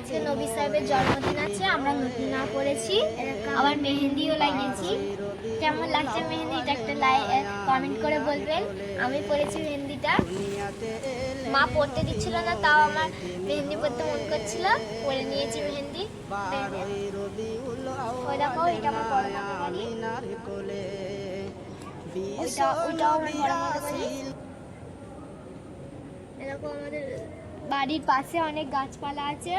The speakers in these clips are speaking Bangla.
আজকে নবী সাহেবের জন্মদিন আছে, আমরা নতুন না পড়েছি, আবার মেহেন্দিও লাগিয়েছি। কেমন লাগছে মেহেন্দিটা একটা কমেন্ট করে বলবেন। আমি পড়েছি মেহেন্দিটা, মা পড়তে দিচ্ছিল না, তাও আমার মেহেন্দি পড়তে মন করছিল, পরে নিয়েছি মেহেন্দি। ওই দেখো এটা আমার বড় মামার বাড়ি, ওইটাও আমার বড় মামার বাড়ি। এরকম আমাদের বাড়ির পাশে অনেক গাছপালা আছে।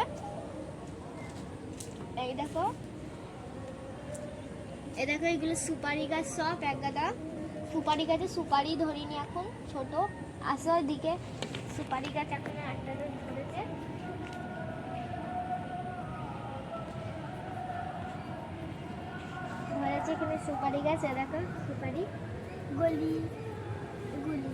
এই দেখো এগুলো সুপারি গাছ, সব এক গাদা সুপারি গাছে সুপারি ধরিনি এখন, ছোট আসার দিকে সুপারি গাছ এখন একটা ধরেছে। এখানে সুপারি গাছ, দেখো সুপারি গলি গুলি।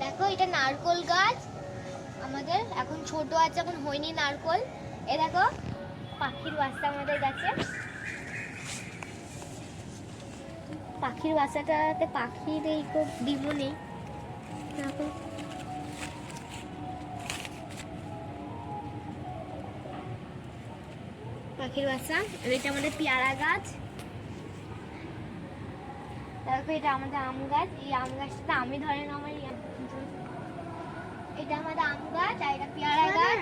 দেখো এটা নারকোল গাছ আমাদের, এখন ছোট আছে, এখন হয়নি নারকোল। এ দেখো পাখির বাসা আমাদের গাছে, পাখির বাসাটাতে পাখির এই খুব ডিমও নেই। দেখো পাখির বাসা। এটা আমাদের পেয়ারা গাছ। দেখো এটা আমাদের আম গাছ, এই আম গাছটা আমি ধরে না, আমার এটা আমাদের আম গাছ, আর এটা পেয়ারা গাছ।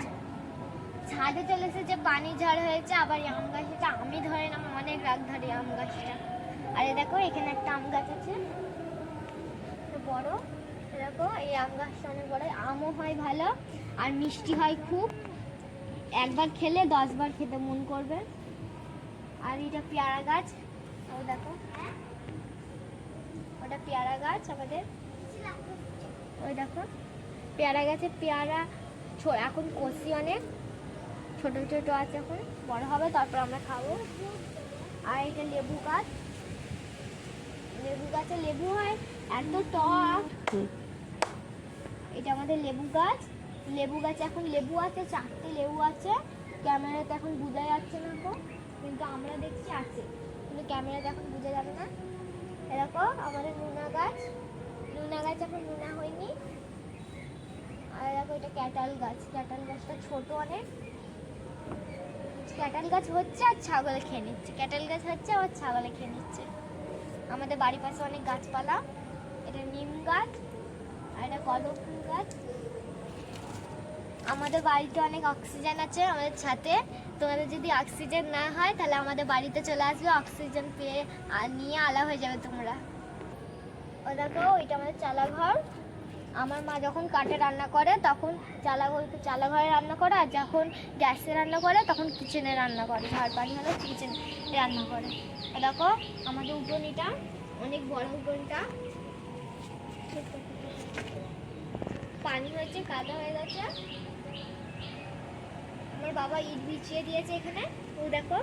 ছাদে চলে এসেছে, পানি ঝড় হয়েছে, আবার এই আম গাছটা আমি ধরে না, অনেক রাগ ধরে আম গাছটা। আর দেখো এখানে একটা আম গাছ আছে বড়, দেখো এই আম গাছটা অনেক বড়, আমও হয় ভালো আর মিষ্টি হয় খুব, একবার খেলে 10 বার খেতে মন করবে। আর এটা পেয়ারা গাছ, ও দেখো ওটা পেয়ারা গাছ আমাদের। ওই দেখো পেয়ারা গাছে পেয়ারা এখন কষি অনেক, ছোট ছোট আছে, এখন বড় হবে তারপর আমরা খাবো। আর এটা লেবু গাছ, লেবু গাছে লেবু হয় এত টক। এটা আমাদের লেবু গাছ, লেবু গাছে এখন লেবু আছে, 4টে লেবু আছে। ক্যামেরাতে এখন বোঝা যাচ্ছে না তো, কিন্তু আমরা দেখছি আছে, কিন্তু ক্যামেরাতে এখন বোঝা যাবে না। এরকম আমাদের নুনা গাছ, নুনা গাছ এখন নুনা হয়নি। আর দেখো এটা ক্যাটাল গাছ, ক্যাটাল গাছটা ছোট অনেক, ক্যাটাল গাছ হচ্ছে আর ছাগলে খেয়ে নিচ্ছে, ক্যাটাল গাছ হচ্ছে আর ছাগলে খেয়ে নিচ্ছে। আমাদের বাড়ির পাশে অনেক গাছপালা, এটা নিম গাছ আর এটা কদম ফুল গাছ। আমাদের বাড়িতে অনেক অক্সিজেন আছে আমাদের ছাদে, তোমাদের যদি অক্সিজেন না হয় তাহলে আমাদের বাড়িতে চলে আসবে, অক্সিজেন পেয়ে নিয়ে আলা হয়ে যাবে তোমরা। ও দেখো ওইটা আমাদের চালাঘর, আমার মা যখন কাঠে রান্না করে তখন চালাঘরে রান্না করে, আর যখন গ্যাসে রান্না করে তখন কিচেনে রান্না করে, ঝাড় পানি হলে কিচেনে রান্না করে। দেখো আমাদের উঠোনিটা অনেক বড়, উঠোনটা পানি হয়েছে, কাদা হয়ে গেছে। আমার বাবা ইট বিছিয়ে দিয়েছে এখানে, ও দেখো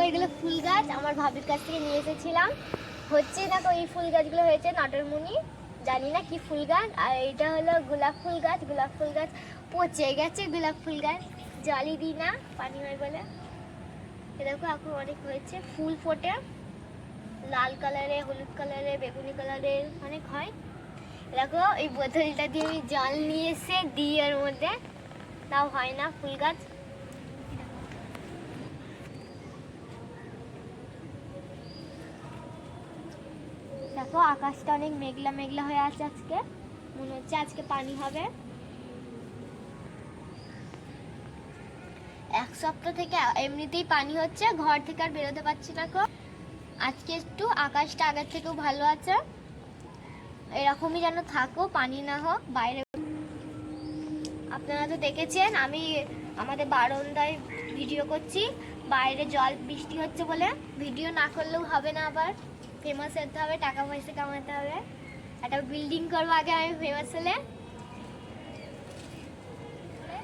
এগুলো ফুল গাছ, আমার ভাবির কাছ থেকে নিয়ে এসেছিলাম, হচ্ছে দেখো এই ফুল গাছগুলো হয়েছে নাটরমণি, জানি না কি ফুল গাছ। আর এটা হলো গোলাপ ফুল গাছ, গোলাপ ফুল গাছ পচে গেছে, গোলাপ ফুল গাছ জলই দিই না পানি হয় বলে। দেখো এখন অনেক হয়েছে, ফুল ফোটে লাল কালারে, হলুদ কালারে, বেগুনি কালারের অনেক হয়। দেখো এই বোতলটা দিয়ে আমি জল নিয়ে এসে দিই এর মধ্যে, তাও হয় না ফুল গাছ। দেখো আকাশটা অনেক মেঘলা মেঘলা হয়ে আছে, আজকে মনে হচ্ছে আজকে পানি হবে। এক সপ্তাহ থেকে এমনিতেই পানি হচ্ছে, ঘর থেকে আর বেরোতে পারছি না। আজকে একটু আকাশটা আগের থেকেও ভালো আছে, এরকমই যেন থাকো, পানি না হোক বাইরে। আপনারা তো দেখেছেন আমি আমাদের বারান্দায় ভিডিও করছি, বাইরে জল বৃষ্টি হচ্ছে বলে ভিডিও না করলেও হবে না, আবার ফেমাস হতে হবে, টাকা পয়সা কামাতে হবে, একটা বিল্ডিং করবো আগে আমি ফেমাস হলে।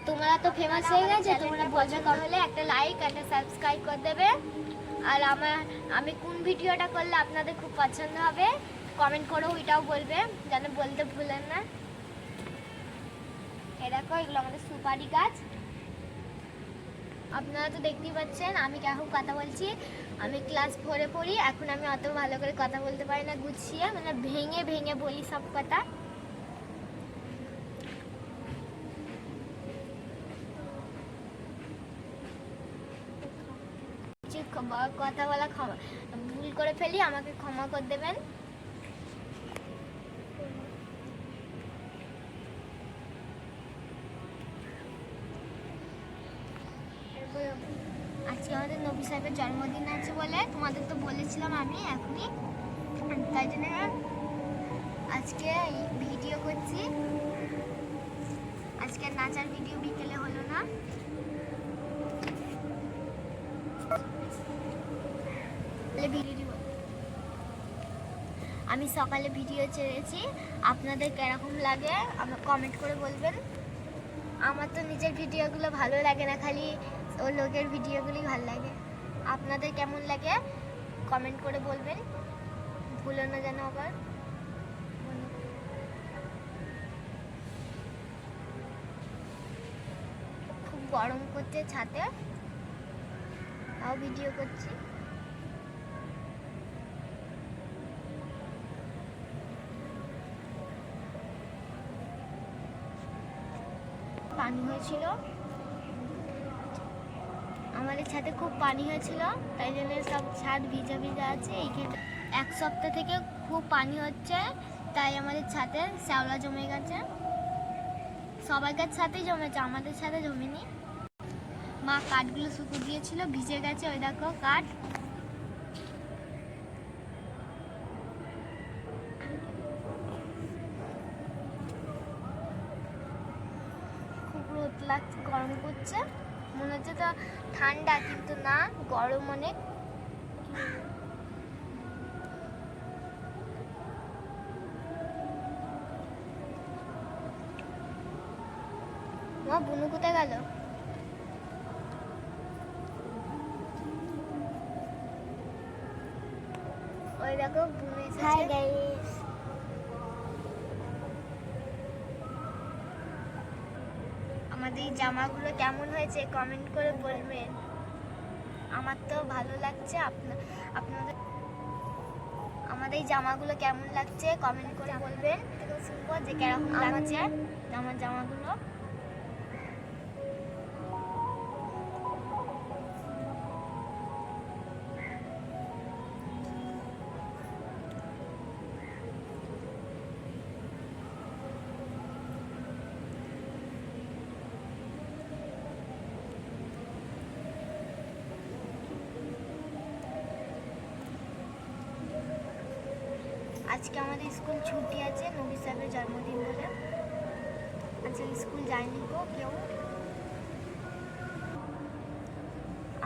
তোমরা তো ফেমাস হয়ে গেছে, তোমরা বলবে হলে একটা লাইক একটা সাবস্ক্রাইব করে দেবে। আর আমি কোন ভিডিওটা করলে আপনাদের খুব পছন্দ হবে কমেন্ট করো, ওইটাও বলবে, যেন বলতে ভুলেন না। দেখো এগুলো আমাদের সুপারি গাছ। আপনারা তো দেখতেই পাচ্ছেন আমি কেমন কথা বলছি। আমি ক্লাস 4-এ পড়ি, এখন আমি অত ভালো করে কথা বলতে পারি না গুছিয়ে, মানে ভেঙে ভেঙে বলি সব কথা। কথা বলা ভুল করে ফেলি, আমাকে ক্ষমা করে দেবেন। আজকে আমাদের নবী সাহেবের জন্মদিন আছে বলে তোমাদের তো বলেছিলাম আমি এখনই, তাই জন্য আজকে ভিডিও করছি। আজকে নাচার ভিডিও বিকেলে হলো না। আমি সকালে ভিডিও ছেড়েছি, আপনাদের কিরকম লাগে আমার কমেন্ট করে বলবেন। আমার তো নিজের ভিডিওগুলো ভালো লাগে না, খালি ও লোকের ভিডিওগুলি ভালো লাগে। আপনাদের কেমন লাগে কমেন্ট করে বলবেন, ভুলো না যেন আবার। খুব গরম করছে ছাদে, তাও ভিডিও করছি। পানি হয়েছিল আমাদের ছাদে, খুব পানি হয়েছিল, তাই জন্য সব ছাদ ভিজা ভিজা আছে। এইখানে এক সপ্তাহ থেকে খুব পানি হচ্ছে, তাই আমাদের ছাদে শ্যাওলা জমে গেছে। সবাইকার ছাদেই জমেছে, আমাদের ছাদে জমেনি। মা কাঠগুলো শুকো দিয়েছিল, ভিজে গেছে, ওই দেখো কাঠ। খুব রোদ লাগছে, গরম করছে, মনে হচ্ছে তো ঠান্ডা, কিন্তু না, গরম অনেক। মা বুনু কোথায় গেল? ওই দেখো বুনু এসেছে। হাই গাইস, আমাদের এই জামাগুলো কেমন হয়েছে কমেন্ট করে বলবেন। আমার তো ভালো লাগছে, আপনাদের আমাদের এই জামাগুলো কেমন লাগছে কমেন্ট করে বলবেন। শুনবো যে কেরকম লাগছে আমার জামাগুলো। আজকে আমাদের স্কুল ছুটি আছে, নবী সাহেবের জন্মদিন বলে। আজকে স্কুল যায়নি গো কেউ,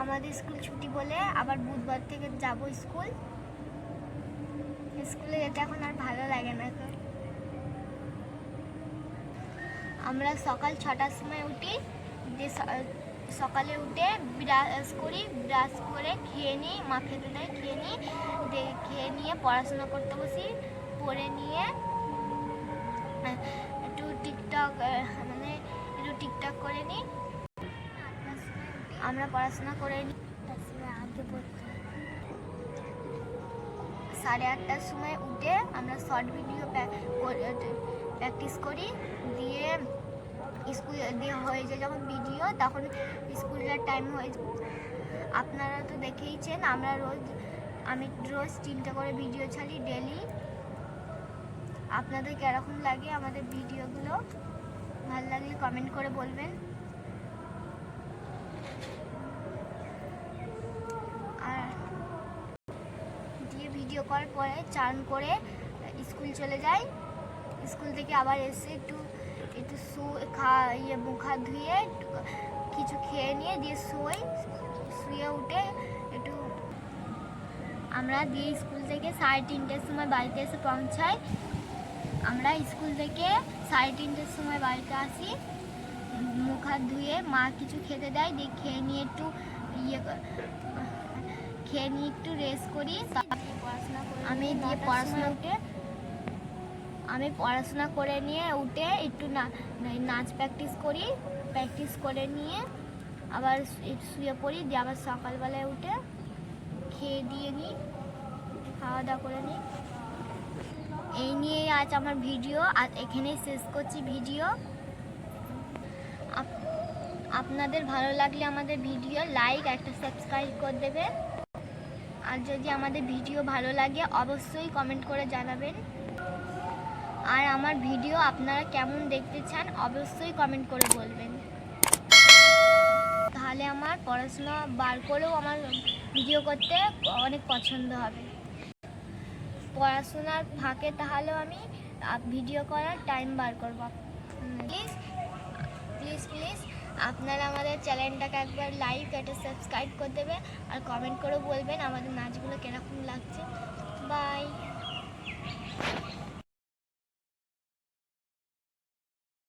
আমাদের স্কুল ছুটি বলে আবার বুধবার থেকে যাব স্কুল। স্কুলে যেতে এখন আর ভালো লাগে না। আমরা সকাল 6টার সময় উঠি, যে সকালে উঠে ব্রাশ করি, ব্রাশ করে খেয়ে নিই, মা খেতে দেয়, খেয়ে নিয়ে পড়াশোনা করতে বসি। পড়ে নিয়ে একটু টিকটক করে নিই। আমরা পড়াশোনা করে নিই, 8:30টার সময় উঠে আমরা শর্ট ভিডিও প্র্যাকটিস করি, দিয়ে স্কুল দিয়ে হয়ে যায় যখন ভিডিও, তখন স্কুলের টাইম হয়ে যায়। আপনারা তো দেখেইছেন আমি রোজ 3টা করে ভিডিও ছাড়ি ডেলি। আপনাদের কিরকম লাগে আমাদের ভিডিওগুলো, ভালো লাগলে কমেন্ট করে বলবেন। আর দিয়ে ভিডিও করার পরে চান করে স্কুল চলে যাই। স্কুল থেকে আবার এসে একটু মুখ হাত ধুয়ে কিছু খেয়ে নিয়ে দিয়ে শুয়ে উঠে একটু আমরা দিয়ে স্কুল থেকে 3:30টার সময় বাড়িতে এসে পৌঁছাই। আমরা স্কুল থেকে 3:30টার সময় বাড়িতে আসি, মুখ হাত ধুয়ে মা কিছু খেতে দেয়, দিয়ে খেয়ে নিয়ে একটু রেস্ট করি। আমি দিয়ে পড়াশোনা উঠে আমি পড়াশোনা করে নিয়ে উঠে একটু নাচ প্র্যাকটিস করে নিয়ে আবার শুয়ে পড়ি, দিয়ে আবার সকালবেলায় উঠে খেয়ে দিয়ে নিই, খাওয়া দাওয়া করে নিই। এই নিয়ে আজ আমার ভিডিও, আর এখানেই শেষ করছি ভিডিও। আপনাদের ভালো লাগলে আমাদের ভিডিও লাইক একটা সাবস্ক্রাইব করে দেবে, আর যদি আমাদের ভিডিও ভালো লাগে অবশ্যই কমেন্ট করে জানাবেন। আর আমার ভিডিও আপনারা কেমন দেখতে চান অবশ্যই কমেন্ট করে বলবেন, তাহলে আমার পড়াশোনা বার করেও আমার ভিডিও করতে অনেক পছন্দ হবে। পড়াশোনার ফাঁকে তাহলেও আমি ভিডিও করার টাইম বার করব। প্লিজ আপনারা আমাদের চ্যানেলটাকে একবার লাইক একটা সাবস্ক্রাইব করে দেবে, আর কমেন্ট করে বলবেন আমাদের নাচগুলো কীরকম লাগছে। বাই।